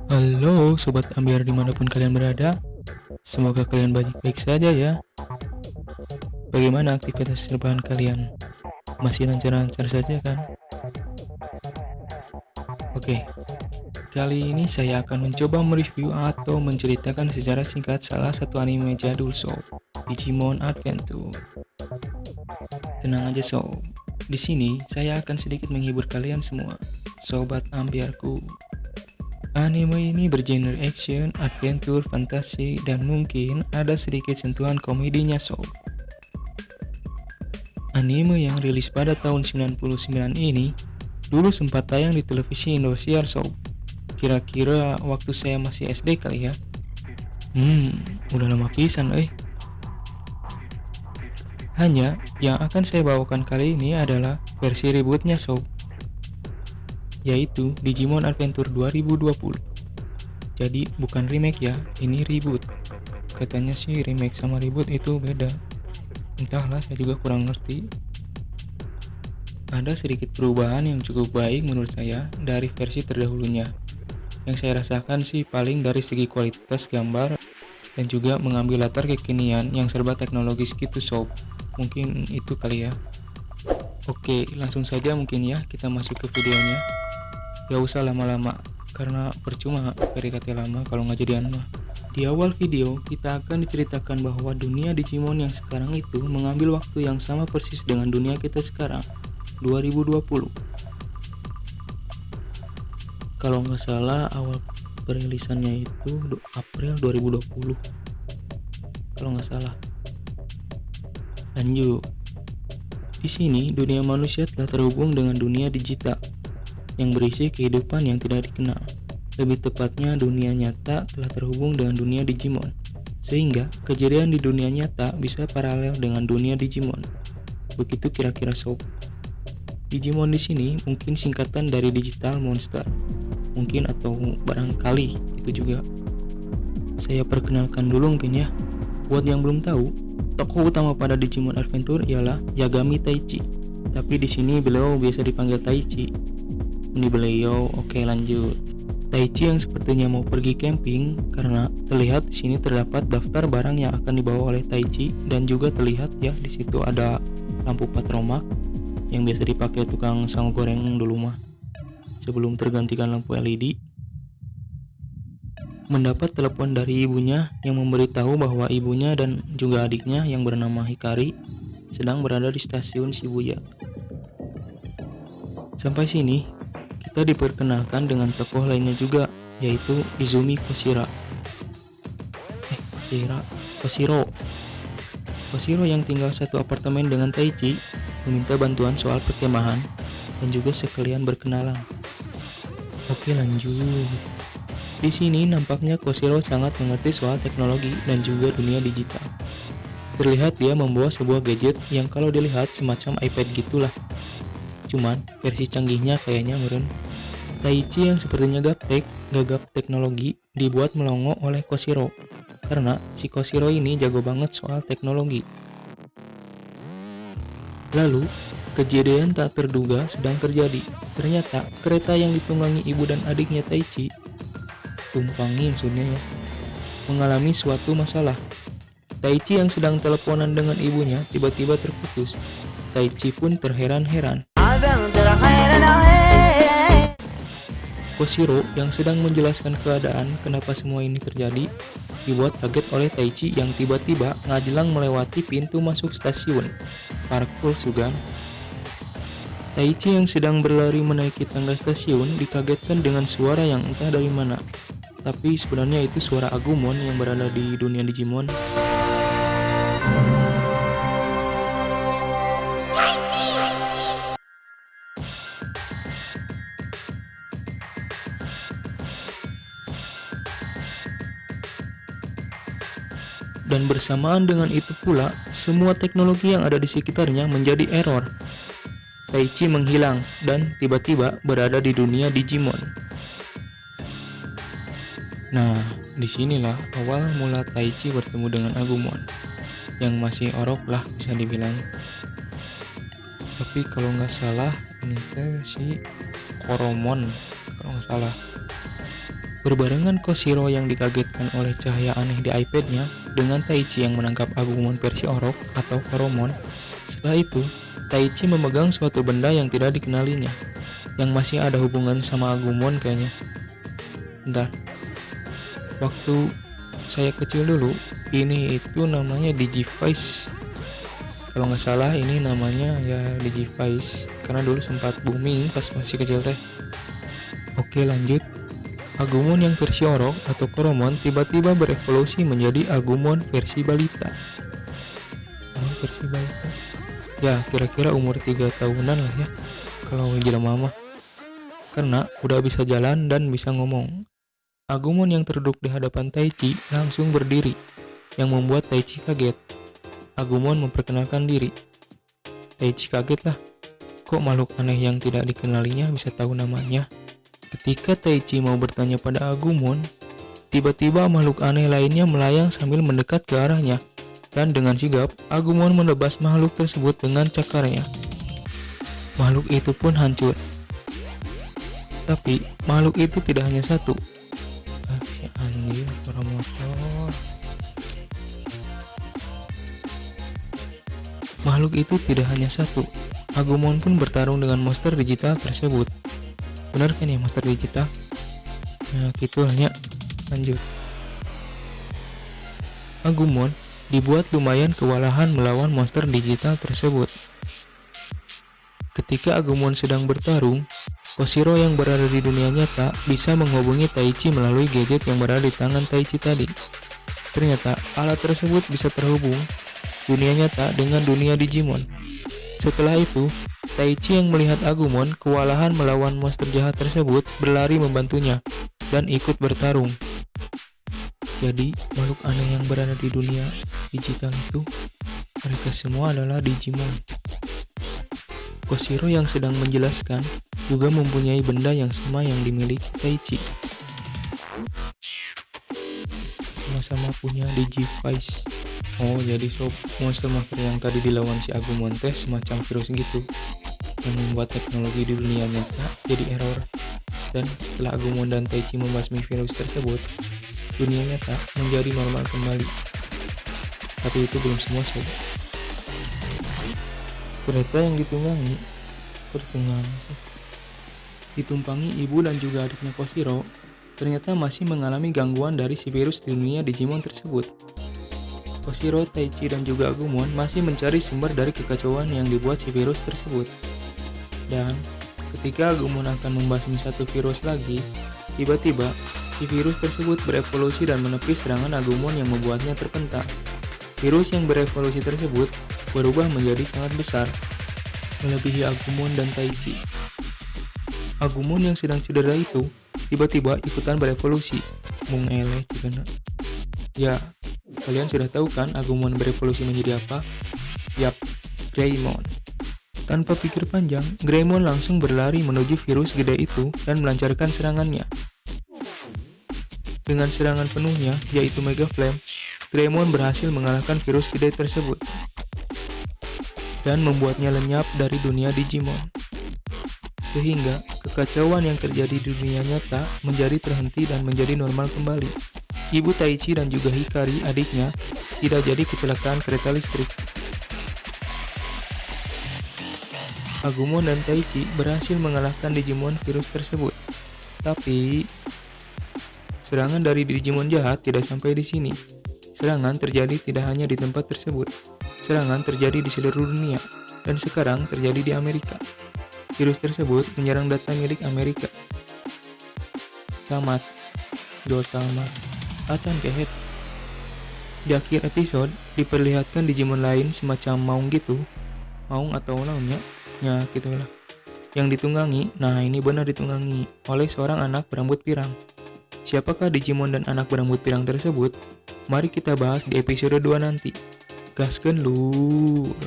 Halo Sobat Ambiar dimanapun kalian berada. Semoga kalian baik-baik saja ya. Bagaimana aktivitas rebahan kalian? Masih lancar-lancar saja kan? Oke, kali ini saya akan mencoba mereview atau menceritakan secara singkat salah satu anime jadul Sob, Digimon Adventure. Tenang aja Sob, di sini saya akan sedikit menghibur kalian semua, Sobat Ambiarku. Anime ini bergenre action, adventure, fantasi, dan mungkin ada sedikit sentuhan komedinya Sob. Anime yang rilis pada tahun 99 ini dulu sempat tayang di televisi Indosiar Sob. Kira-kira waktu saya masih SD kali ya. Udah lama pisan Hanya yang akan saya bawakan kali ini adalah versi rebootnya Sob, yaitu Digimon Adventure 2020. Jadi bukan remake ya, ini reboot. Katanya sih remake sama reboot itu beda. Entahlah, saya juga kurang ngerti. Ada sedikit perubahan yang cukup baik menurut saya dari versi terdahulunya. Yang saya rasakan sih paling dari segi kualitas gambar dan juga mengambil latar kekinian yang serba teknologis gitu Sob. Mungkin itu kali ya. Oke, langsung saja mungkin ya kita masuk ke videonya. Gak usah lama-lama, karena percuma PDKT lama kalau nggak jadian mah. Di awal video, kita akan diceritakan bahwa dunia Digimon yang sekarang itu mengambil waktu yang sama persis dengan dunia kita sekarang, 2020. Kalau nggak salah, awal perilisannya itu April 2020. Kalau nggak salah. Lanjut. Di sini, dunia manusia telah terhubung dengan dunia digital yang berisi kehidupan yang tidak dikenal. Lebih tepatnya, dunia nyata telah terhubung dengan dunia Digimon, sehingga kejadian di dunia nyata bisa paralel dengan dunia Digimon. Begitu kira-kira Sob. Digimon di sini mungkin singkatan dari Digital Monster, mungkin atau barangkali itu juga. Saya perkenalkan dulu mungkin ya. Buat yang belum tahu, tokoh utama pada Digimon Adventure ialah Yagami Taichi. Tapi di sini beliau biasa dipanggil Taichi. Ini beliau. Oke, lanjut. Taichi yang sepertinya mau pergi camping karena terlihat di sini terdapat daftar barang yang akan dibawa oleh Taichi dan juga terlihat ya di situ ada lampu patroma yang biasa dipakai tukang saung goreng dulu mah sebelum tergantikan lampu LED. Mendapat telepon dari ibunya yang memberitahu bahwa ibunya dan juga adiknya yang bernama Hikari sedang berada di stasiun Shibuya. Sampai sini, kita diperkenalkan dengan tokoh lainnya juga, yaitu Izumi Koshiro. Koshiro yang tinggal satu apartemen dengan Taichi meminta bantuan soal perkemahan dan juga sekalian berkenalan. Oke, lanjut. Di sini nampaknya Koshiro sangat mengerti soal teknologi dan juga dunia digital. Terlihat dia membawa sebuah gadget yang kalau dilihat semacam iPad gitulah. Cuman versi canggihnya kayaknya meren. Taichi yang sepertinya gagap teknologi dibuat melongo oleh Koshiro. Karena si Koshiro ini jago banget soal teknologi. Lalu, kejadian tak terduga sedang terjadi. Ternyata kereta yang ditunggangi ibu dan adiknya Taichi maksudnya ya, mengalami suatu masalah. Taichi yang sedang teleponan dengan ibunya tiba-tiba terputus. Taichi pun terheran-heran. Koshiro yang sedang menjelaskan keadaan kenapa semua ini terjadi dibuat kaget oleh Taichi yang tiba-tiba ngajelang melewati pintu masuk stasiun. Parkour Sugan. Taichi yang sedang berlari menaiki tangga stasiun dikagetkan dengan suara yang entah dari mana. Tapi sebenarnya itu suara Agumon yang berada di dunia Digimon. Dan bersamaan dengan itu pula, semua teknologi yang ada di sekitarnya menjadi error. Taichi menghilang dan tiba-tiba berada di dunia Digimon. Nah, disinilah awal mula Taichi bertemu dengan Agumon, yang masih orok lah bisa dibilang. Tapi kalau nggak salah ini si Koromon kalau nggak salah. Berbarengan Koshiro yang dikagetkan oleh cahaya aneh di iPad-nya dengan Taichi yang menangkap Agumon versi Orok atau Koromon. Setelah itu, Taichi memegang suatu benda yang tidak dikenalinya, yang masih ada hubungan sama Agumon kayaknya. Bentar, waktu saya kecil dulu, ini itu namanya Digivice. Kalau nggak salah ini namanya ya Digivice, karena dulu sempat booming pas masih kecil teh. Oke, lanjut. Agumon yang versi Orok atau Koromon tiba-tiba berevolusi menjadi Agumon versi balita. Versi balita. Ya, kira-kira umur 3 tahunan lah ya, kalau jelema mah. Karena udah bisa jalan dan bisa ngomong. Agumon yang terduduk di hadapan Taichi langsung berdiri, yang membuat Taichi kaget. Agumon memperkenalkan diri. Taichi kaget lah, kok makhluk aneh yang tidak dikenalinya bisa tahu namanya. Ketika Taichi mau bertanya pada Agumon, tiba-tiba makhluk aneh lainnya melayang sambil mendekat ke arahnya, dan dengan sigap, Agumon menebas makhluk tersebut dengan cakarnya. Makhluk itu pun hancur. Tapi, makhluk itu tidak hanya satu. Anjir, para motor. Makhluk itu tidak hanya satu. Agumon pun bertarung dengan monster digital tersebut. Benar kan ya monster digital? Nah gitu hanya. Lanjut. Agumon dibuat lumayan kewalahan melawan monster digital tersebut. Ketika Agumon sedang bertarung, Koshiro yang berada di dunia nyata bisa menghubungi Taichi melalui gadget yang berada di tangan Taichi tadi. Ternyata alat tersebut bisa terhubung dunia nyata dengan dunia Digimon. Setelah itu, Taichi yang melihat Agumon kewalahan melawan monster jahat tersebut berlari membantunya dan ikut bertarung. Jadi, makhluk aneh yang berada di dunia digital itu, mereka semua adalah Digimon. Koshiro yang sedang menjelaskan juga mempunyai benda yang sama yang dimiliki Taichi. Sama-sama punya Digivice. Oh, jadi monster-monster yang tadi dilawan si Agumon teh semacam virus gitu, yang membuat teknologi di dunia nyata jadi error. Dan setelah Agumon dan Taichi membasmi virus tersebut, dunia nyata menjadi normal kembali. Tapi itu belum semua sob. Kereta yang ditumpangi ibu dan juga adiknya Koshiro ternyata masih mengalami gangguan dari si virus di dunia Digimon tersebut. Koshiro, Taichi, dan juga Agumon masih mencari sumber dari kekacauan yang dibuat si virus tersebut. Dan ketika Agumon akan membasmi satu virus lagi, tiba-tiba si virus tersebut berevolusi dan menepis serangan Agumon yang membuatnya terpental. Virus yang berevolusi tersebut berubah menjadi sangat besar, melebihi Agumon dan Taichi. Agumon yang sedang cedera itu tiba-tiba ikutan berevolusi. Mengeleh juga. Ya, kalian sudah tahu kan Agumon berevolusi menjadi apa? Yap, Greymon. Tanpa pikir panjang, Greymon langsung berlari menuju virus gede itu dan melancarkan serangannya. Dengan serangan penuhnya, yaitu Mega Flame, Greymon berhasil mengalahkan virus gede tersebut dan membuatnya lenyap dari dunia Digimon. Sehingga kekacauan yang terjadi di dunia nyata menjadi terhenti dan menjadi normal kembali. Ibu Taichi dan juga Hikari, adiknya, tidak jadi kecelakaan kereta listrik. Agumon dan Taichi berhasil mengalahkan Digimon virus tersebut. Tapi, serangan dari Digimon jahat tidak sampai di sini. Serangan terjadi tidak hanya di tempat tersebut. Serangan terjadi di seluruh dunia, dan sekarang terjadi di Amerika. Virus tersebut menyerang data milik Amerika. Tamat. Acan kehet. Di akhir episode, diperlihatkan Digimon lain semacam Maung gitu. Maung atau naonnya, ya gitulah. Yang ditunggangi, nah ini benar ditunggangi, oleh seorang anak berambut pirang. Siapakah Digimon dan anak berambut pirang tersebut? Mari kita bahas di episode 2 nanti. Gaskeun lur.